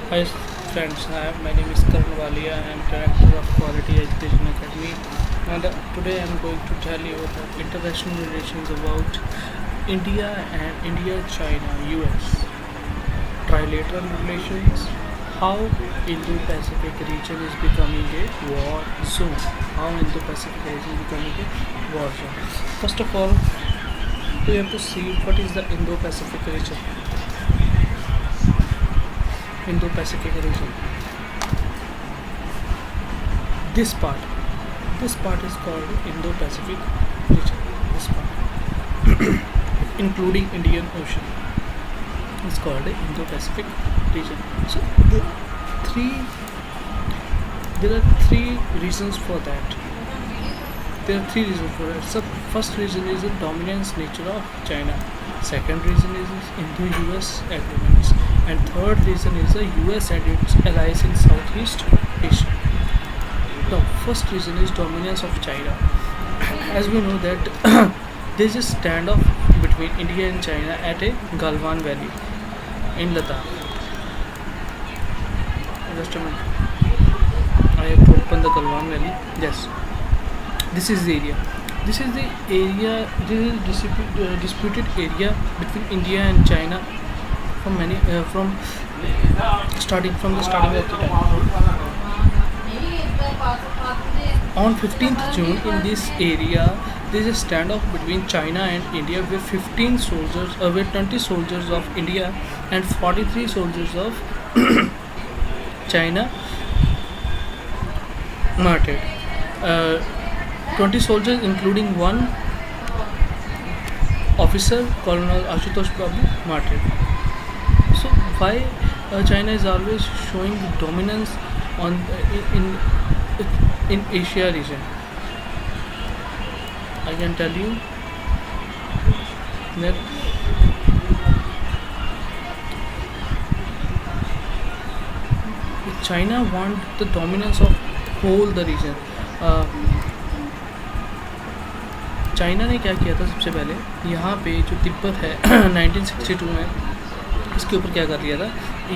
Hi friends, my name is Karan Walia. I am Director of Quality Education Academy, and today I am going to tell you about international relations about India and India-China, US, trilateral relations, how Indo-Pacific region is becoming a war zone, how Indo-Pacific region is becoming a war zone. First of all, we have to see what is the Indo-Pacific region. Indo-Pacific region. This part This part is called Indo-Pacific region. This part, including Indian Ocean, is called the Indo-Pacific region. So three, there are three reasons for that. There are three reasons for it. So first reason is the dominance nature of China. Second reason is Indo-US agreements, and third reason is the US and its allies in Southeast Asia. The first reason is dominance of China. As we know that there is a standoff between India and China at a Galwan Valley in Ladakh. Just a minute. I have to open the Galwan Valley. Yes, this is the area. This is the area. This is disputed area between India and China from the starting of the time. On 15th June, in this area, there is a standoff between China and India, where 20 soldiers of India and 43 soldiers of China martyred. 20 soldiers, including one officer, Colonel Ashutosh Prabhu, martyred. So why China is always showing dominance on in Asia region? I can tell you that China want the dominance of whole the region. China ने क्या किया था सबसे पहले, यहाँ पे जो तिब्बत है 1962 में, इसके ऊपर क्या कर लिया था,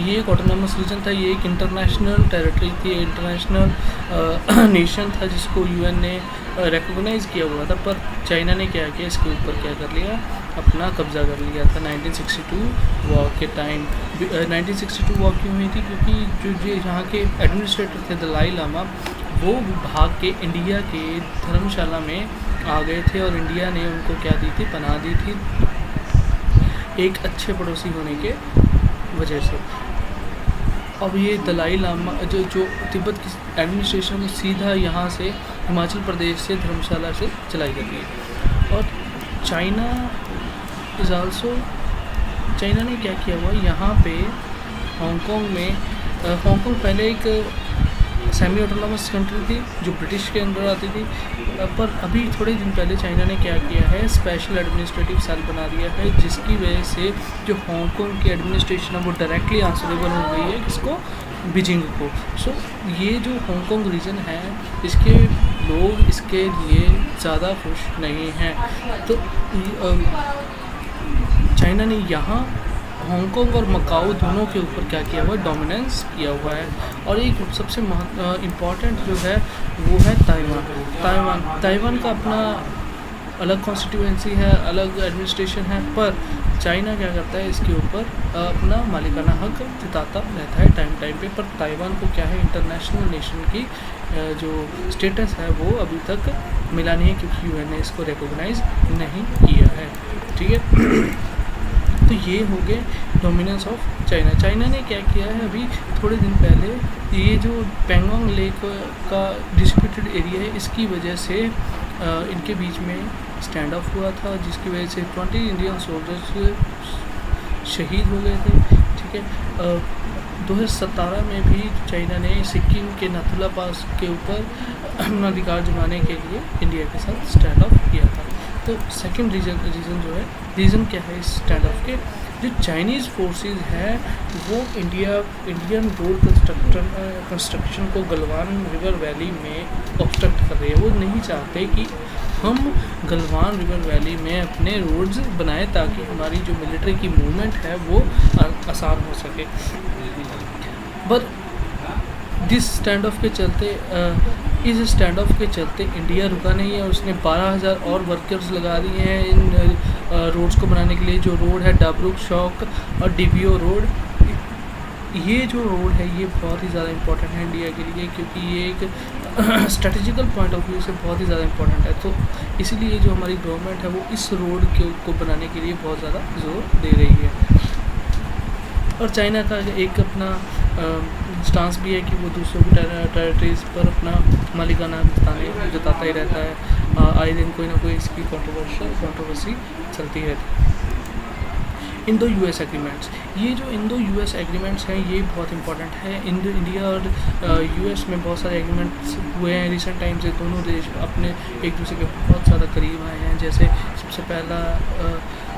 ये एक ऑटोनॉमस रीजन था, ये एक इंटरनेशनल टेरिटरी थी, इंटरनेशनल नेशन था जिसको यूएन ने रिकॉग्नाइज किया हुआ था। पर चाइना ने क्या किया, इसके ऊपर क्या कर लिया, अपना कब्जा कर लिया था 1962 वॉर के टाइम। 1962 वॉर क्यों हुई थी, क्योंकि जो यहाँ के एडमिनिस्ट्रेटर थे दलाई लामा, वो भाग के इंडिया के धर्मशाला में आ गए थे और इंडिया ने उनको क्या दी थी, पनाह दी थी, एक अच्छे पड़ोसी होने के वजह से। अब ये दलाई लामा जो तिब्बत की एडमिनिस्ट्रेशन वो सीधा यहाँ से हिमाचल प्रदेश से धर्मशाला से चलाई जाती है। और चाइना ने क्या किया हुआ, यहाँ पे हांगकांग में, हांगकांग पहले एक सेमी ऑटोनॉमस कंट्री थी जो ब्रिटिश के अंदर आती थी, पर अभी थोड़े दिन पहले चाइना ने क्या किया है, स्पेशल एडमिनिस्ट्रेटिव सेल बना दिया है, जिसकी वजह से जो हांगकांग की एडमिनिस्ट्रेशन है वो डायरेक्टली आंसरेबल हो गई है किसको, बीजिंग को। सो ये जो हांगकांग रीजन है, इसके लोग इसके लिए ज़्यादा खुश नहीं हैं। तो चाइना ने यहाँ हांगकांग और मकाऊ दोनों के ऊपर क्या किया हुआ है, डोमिनेंस किया हुआ है। और एक सबसे इम्पॉर्टेंट जो है वो है ताइवान का अपना अलग कॉन्स्टिट्यूएंसी है, अलग एडमिनिस्ट्रेशन है, पर चाइना क्या करता है, इसके ऊपर अपना मालिकाना हक जताता रहता है टाइम पे। पर ताइवान को क्या है, इंटरनेशनल नेशन की जो स्टेटस है वो अभी तक मिला नहीं है, क्योंकि यूएन ने इसको रिकॉग्नाइज नहीं किया है। ठीक है, तो ये हो गए डोमिनेंस ऑफ चाइना। चाइना ने क्या किया है, अभी थोड़े दिन पहले ये जो पेंगोंग लेक का डिस्प्यूटेड एरिया है, इसकी वजह से इनके बीच में स्टैंड ऑफ हुआ था, जिसकी वजह से 20 इंडियन सोल्जर्स शहीद हो गए थे। ठीक है, 2017 में भी चाइना ने सिक्किम के नाथुला पास के ऊपर अपना अधिकार जमाने के लिए इंडिया के साथ स्टैंड ऑफ किया था। तो सेकंड रीज़न क्या है इस स्टैंड ऑफ के, जो चाइनीज़ फोर्सेस है वो इंडियन रोड कंस्ट्रक्शन को गलवान रिवर वैली में ऑब्स्ट्रक्ट कर रही है। वो नहीं चाहते कि हम गलवान रिवर वैली में अपने रोड्स बनाएं, ताकि हमारी जो मिलिट्री की मूवमेंट है वो आसान हो सके। पर दिस स्टैंड ऑफ के चलते इस स्टैंड ऑफ के चलते इंडिया रुका नहीं है। उसने 12,000 और वर्कर्स लगा दिए हैं इन रोड्स को बनाने के लिए। जो रोड है डाबरूक शौक और डीबीओ रोड, ये जो रोड है ये बहुत ही ज़्यादा इम्पोर्टेंट है इंडिया के लिए, क्योंकि ये एक स्ट्रेटेजिकल पॉइंट ऑफ व्यू से बहुत ही ज़्यादा इम्पोर्टेंट है। तो इसीलिए जो हमारी गवर्नमेंट है वो इस रोड को बनाने के लिए बहुत ज़्यादा जोर दे रही है। और चाइना का एक अपना स्टांस भी है कि वो दूसरों की टेरिटरीज पर अपना मालिकाना जताता ही रहता है। आए दिन कोई ना कोई इसकी कंट्रोवर्सी चलती रहती है। इंडो यूएस एग्रीमेंट्स, ये जो इंडो यूएस एग्रीमेंट्स हैं ये बहुत इंपॉर्टेंट है। इंडिया और यूएस में बहुत सारे एग्रीमेंट्स हुए हैं रिसेंट टाइम से। दोनों देश अपने एक दूसरे के बहुत ज़्यादा करीब आए हैं। जैसे सबसे पहला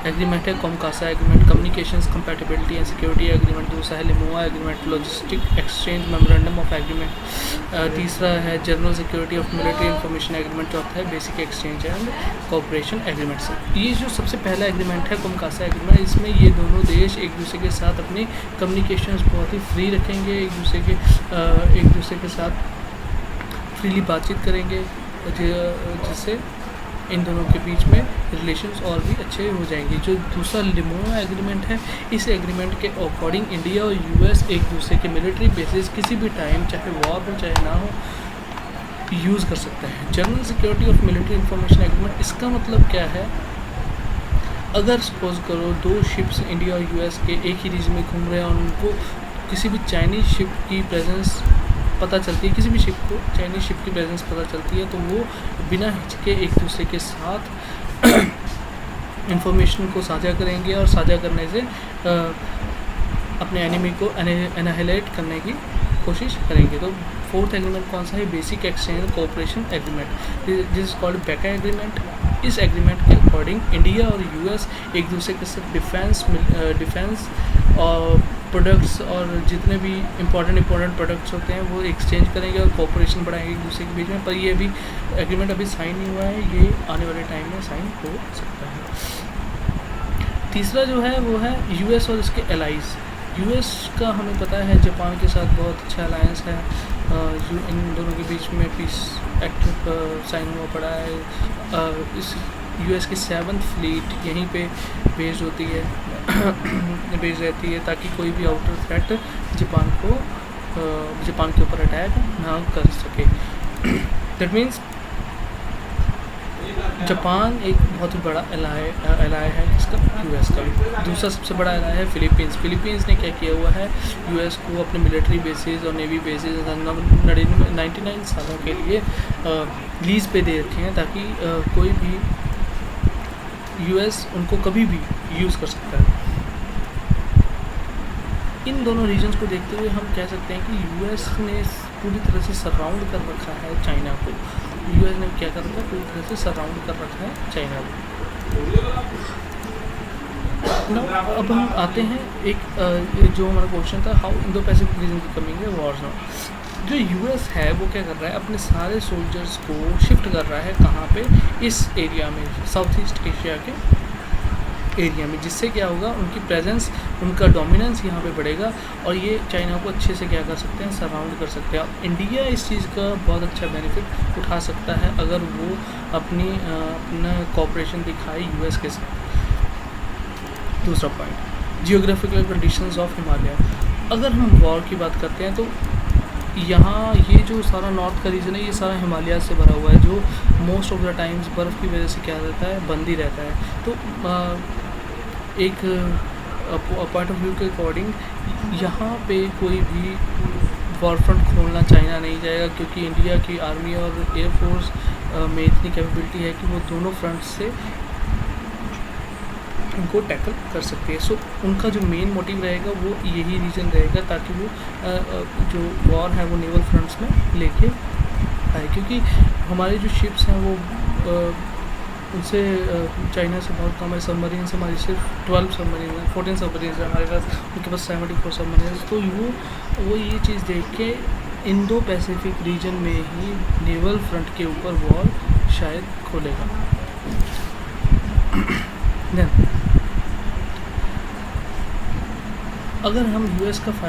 एग्रीमेंट है COMCASA agreement, communications compatibility and security agreement. दूसरा है LEMOA agreement, logistic exchange memorandum of agreement. तीसरा है general security of military information agreement. चौथा है basic exchange and cooperation agreements. ये जो सबसे पहला एग्रीमेंट है कॉमकासा एग्रीमेंट, इसमें ये दोनों देश एक दूसरे के साथ अपनी कम्युनिकेशंस बहुत ही फ्री रखेंगे, एक दूसरे के साथ फ्रीली बातचीत करेंगे, जिससे इन दोनों के बीच में रिलेशंस और भी अच्छे हो जाएंगे। जो दूसरा लिमोआ एग्रीमेंट है, इस एग्रीमेंट के अकॉर्डिंग इंडिया और यूएस एक दूसरे के मिलिट्री बेसिस किसी भी टाइम, चाहे वॉर हो चाहे ना हो, यूज़ कर सकते हैं। General security of military information agreement, इसका मतलब क्या है? अगर सपोज करो दो शिप्स इंडिया और यूएस के एक ही रीजन में घूम रहे हैं और उनको किसी भी चाइनीज़ शिप की प्रेजेंस पता चलती है, किसी भी शिप को चाइनीज़ शिप की प्रेजेंस पता चलती है, तो वो बिना हिचके एक दूसरे के साथ इंफॉर्मेशन को साझा करेंगे और साझा करने से अपने एनिमी को एनाहिलेट करने की कोशिश करेंगे। तो फोर्थ एग्रीमेंट कौन सा है? Basic exchange cooperation agreement, this called बेका एग्रीमेंट। इस एग्रीमेंट के अकॉर्डिंग इंडिया और यूएस एक दूसरे के साथ डिफेंस और प्रोडक्ट्स और जितने भी इम्पोर्टेंट प्रोडक्ट्स होते हैं वो एक्सचेंज करेंगे और कोऑपरेशन बढ़ाएंगे एक दूसरे के बीच में। पर ये अभी एग्रीमेंट अभी साइन नहीं हुआ है, ये आने वाले टाइम में साइन हो सकता है। तीसरा जो है वो है यूएस और इसके एलाइज। यूएस का हमें पता है जापान के साथ बहुत अच्छा अलायंस है। इन दोनों के बीच में पीस एक्ट साइन हुआ पड़ा है। इस यूएस की 7th फ्लीट यहीं पे बेस्ड होती है बेस्ड रहती है, ताकि कोई भी आउटर थ्रेट जापान के ऊपर अटैक ना कर सके। दैट मीन्स जापान एक बहुत ही बड़ा एलाय है इसका, यूएस का भी। दूसरा सबसे बड़ा एलाय है फिलीपींस। फिलीपींस ने क्या किया हुआ है? यूएस को अपने मिलिट्री बेसिस और नेवी बेसिस 99 सालों के लिए लीज पे दे रखे हैं, ताकि कोई भी यूएस उनको कभी भी यूज़ कर सकता है। इन दोनों रीजन्स को देखते हुए हम कह सकते हैं कि यूएस ने पूरी तरह से सराउंड कर रखा है चाइना को। यूएस ने क्या कर रखा है? पूरी तरह से सराउंड कर रखा है चाइना को। अब हम आते हैं एक जो हमारा क्वेश्चन था, how Indo Pacific region becoming a war zone. जो यूएस है वो क्या कर रहा है? अपने सारे सोल्जर्स को शिफ्ट कर रहा है कहाँ पे? इस एरिया में, साउथ ईस्ट एशिया के एरिया में, जिससे क्या होगा? उनकी प्रेजेंस, उनका डोमिनेंस यहाँ पे बढ़ेगा और ये चाइना को अच्छे से क्या कर सकते हैं? सराउंड कर सकते हैं। इंडिया इस चीज़ का बहुत अच्छा बेनिफिट उठा सकता है अगर वो अपना कोऑपरेशन दिखाए यूएस के साथ। दूसरा point, geographical conditions of Himalaya. अगर हम वॉर की बात करते हैं तो यहाँ ये जो सारा नॉर्थ का रीजन है ये सारा हिमालय से भरा हुआ है, जो मोस्ट ऑफ द टाइम्स बर्फ़ की वजह से क्या रहता है? बंद ही रहता है। तो एक पॉइंट ऑफ व्यू के अकॉर्डिंग यहाँ पे कोई भी वॉर फ्रंट खोलना चाइना नहीं जाएगा, क्योंकि इंडिया की आर्मी और एयरफोर्स में इतनी कैपेबिलिटी है कि वो दोनों फ्रंट से उनको टैकल कर सकती है। सो उनका जो मेन मोटिव रहेगा वो यही रीजन रहेगा, ताकि वो जो वॉर है वो नेवल फ्रंट्स में लेके आए, क्योंकि हमारे जो शिप्स हैं वो उनसे चाइना से बहुत कम है। सबमरीन्स हमारी सिर्फ 12 सबमरीन है, 14 सबमरीन है हमारे पास, उनके पास 74 सबमरीन। तो वो ये चीज़ देख के इंडो पैसिफिक रीजन में ही नेवल फ्रंट के ऊपर वॉर शायद खोलेगा। देन अगर हम यूएस का फ़ायदा